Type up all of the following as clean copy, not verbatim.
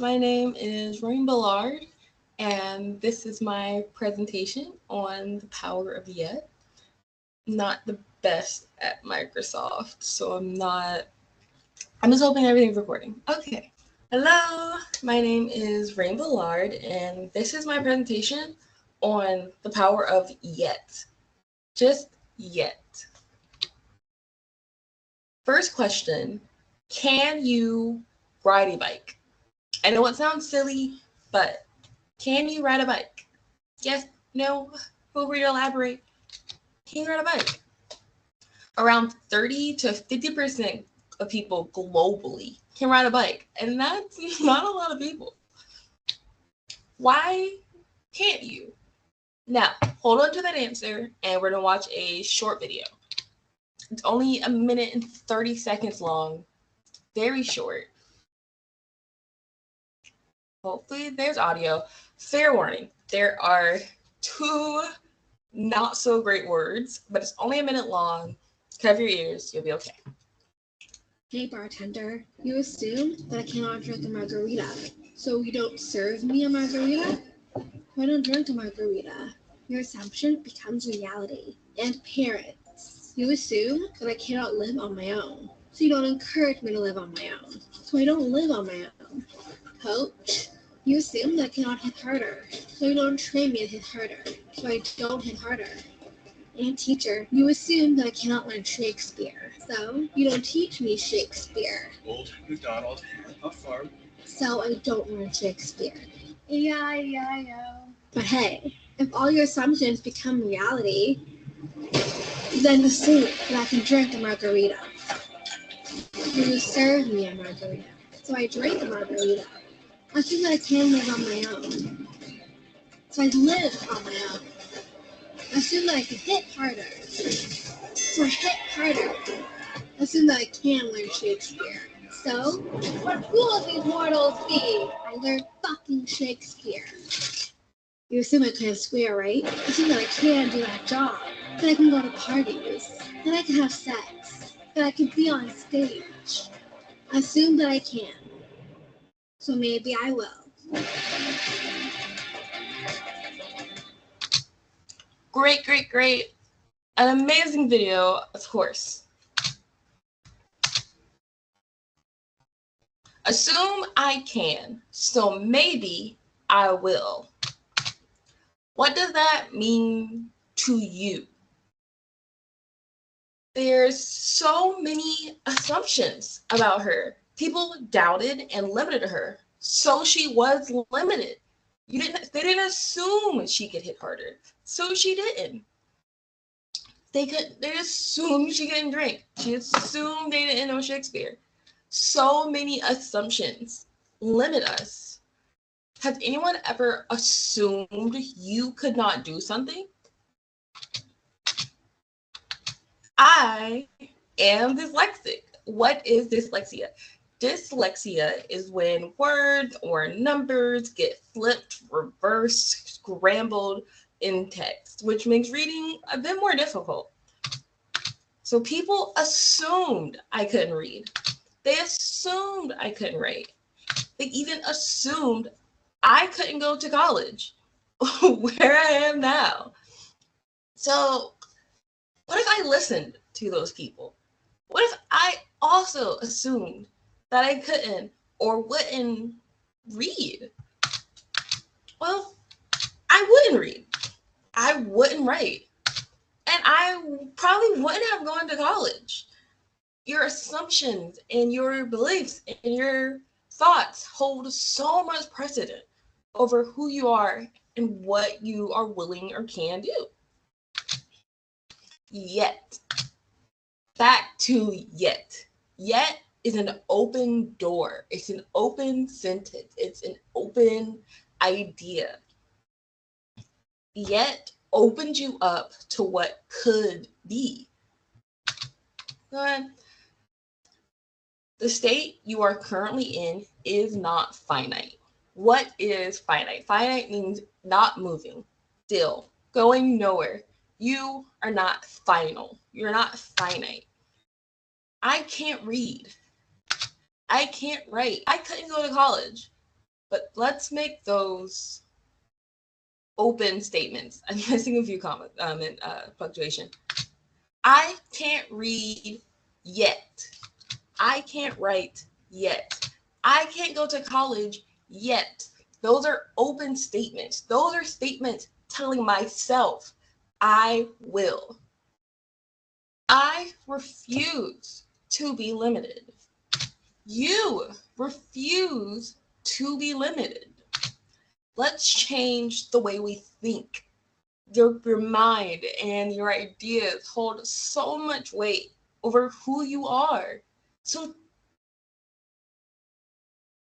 my name is Rain Ballard, and this is my presentation on the power of yet. Not the best at Microsoft, so I'm just hoping everything's recording. Okay. Hello, my name is Rain Ballard, and this is my presentation on the power of yet. Just yet. First question, can you ride a bike? I know it sounds silly, but can you ride a bike? Yes, no, feel free to elaborate. Can you ride a bike? Around 30 to 50% of people globally can ride a bike, and that's not a lot of people. Why can't you? Now, hold on to that answer, and we're gonna watch a short video. It's only a minute and 30 seconds long, very short. Hopefully, there's audio. Fair warning, there are two not so great words, but it's only a minute long. Cover your ears, you'll be okay. Hey bartender, you assume that I cannot drink a margarita, so you don't serve me a margarita? I don't drink a margarita. Your assumption becomes reality. And parents, you assume that I cannot live on my own, so you don't encourage me to live on my own, so I don't live on my own. Coach, you assume that I cannot hit harder, so you don't train me to hit harder, so I don't hit harder. And teacher, you assume that I cannot learn Shakespeare, so you don't teach me Shakespeare. Old MacDonald, a farm. So I don't learn Shakespeare. But hey, if all your assumptions become reality, then assume that I can drink a margarita. You serve me a margarita, so I drink a margarita. Assume that I can live on my own, so I live on my own. Assume that I can hit harder, so I hit harder. Assume that I can learn Shakespeare. So, what fools these mortals be? I learned fucking Shakespeare. You assume I can swear, right? Assume that I can do that job. That I can go to parties. That I can have sex. That I can be on stage. Assume that I can. So maybe I will. Great. An amazing video, of course. Assume I can, so maybe I will. What does that mean to you? There's so many assumptions about her. People doubted and limited her, so she was limited. They didn't assume she could hit harder, so she didn't. They assumed she couldn't drink. She assumed they didn't know Shakespeare. So many assumptions limit us. Has anyone ever assumed you could not do something? I am dyslexic. What is dyslexia? Dyslexia is when words or numbers get flipped, reversed, scrambled in text, which makes reading a bit more difficult. So people assumed I couldn't read. They assumed I couldn't write. They even assumed I couldn't go to college, where I am now. So what if I listened to those people? What if I also assumed that I couldn't or wouldn't read? Well, I wouldn't read. I wouldn't write. And I probably wouldn't have gone to college. Your assumptions and your beliefs and your thoughts hold so much precedent over who you are and what you are willing or can do. Yet. Back to yet. Yet is an open door. It's an open sentence. It's an open idea. Yet opens you up to what could be. The state you are currently in is not finite. What is finite? Finite means not moving, still, going nowhere. You are not final. You're not finite. I can't read. I can't write. I couldn't go to college. But let's make those open statements. I'm missing a few commas and punctuation. I can't read yet. I can't write yet. I can't go to college yet. Those are open statements. Those are statements telling myself I will. I refuse to be limited. You refuse to be limited. Let's change the way we think. Your mind and your ideas hold so much weight over who you are. So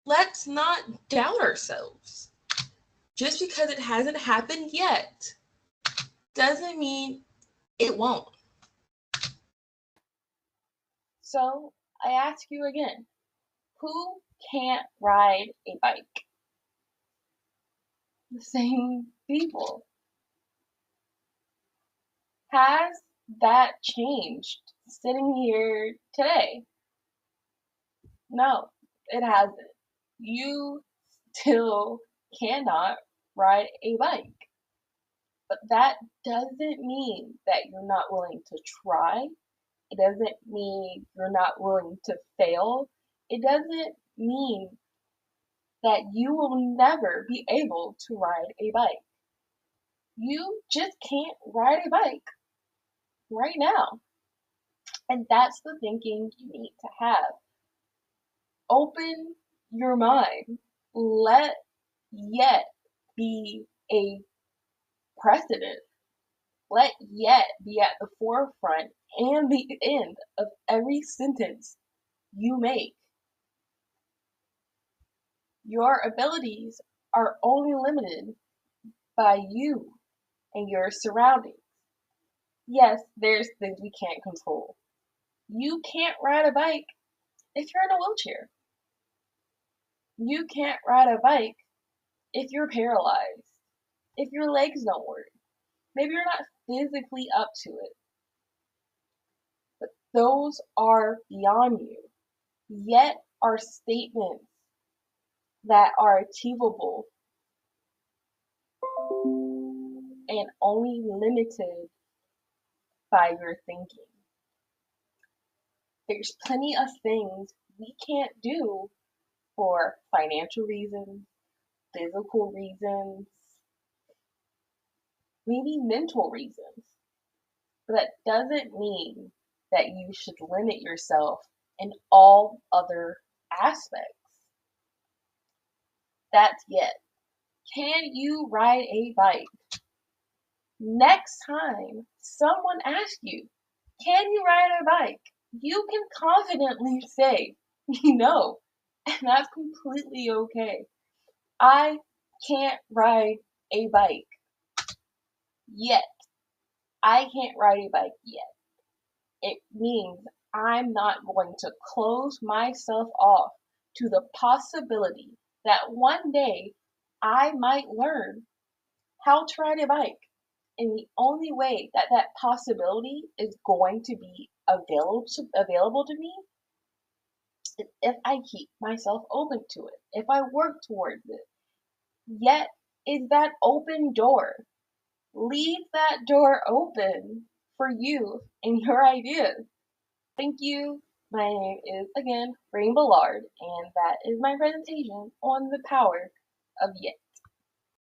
let's not doubt ourselves. Just because it hasn't happened yet doesn't mean it won't. So I ask you again, who can't ride a bike? The same people. Has that changed sitting here today? No, it hasn't. You still cannot ride a bike. But that doesn't mean that you're not willing to try. It doesn't mean you're not willing to fail. It doesn't mean that you will never be able to ride a bike. You just can't ride a bike right now. And that's the thinking you need to have. Open your mind. Let yet be a precedent. Let yet be at the forefront and the end of every sentence you make. Your abilities are only limited by you and your surroundings. Yes, there's things we can't control. You can't ride a bike if you're in a wheelchair. You can't ride a bike if you're paralyzed, if your legs don't work. Maybe you're not physically up to it. But those are beyond you. Yet are statements that are achievable and only limited by your thinking. There's plenty of things we can't do for financial reasons, physical reasons, maybe mental reasons. But that doesn't mean that you should limit yourself in all other aspects. That's yet. Can you ride a bike? Next time someone asks you, can you ride a bike? You can confidently say, no, and that's completely okay. I can't ride a bike yet. I can't ride a bike yet. It means I'm not going to close myself off to the possibility that one day I might learn how to ride a bike. And the only way that that possibility is going to be available to me is if I keep myself open to it, if I work towards it. Yet is that open door. Leave that door open for you and your ideas. Thank you. My name is again Rainbow Lard, and that is my presentation on the power of yet.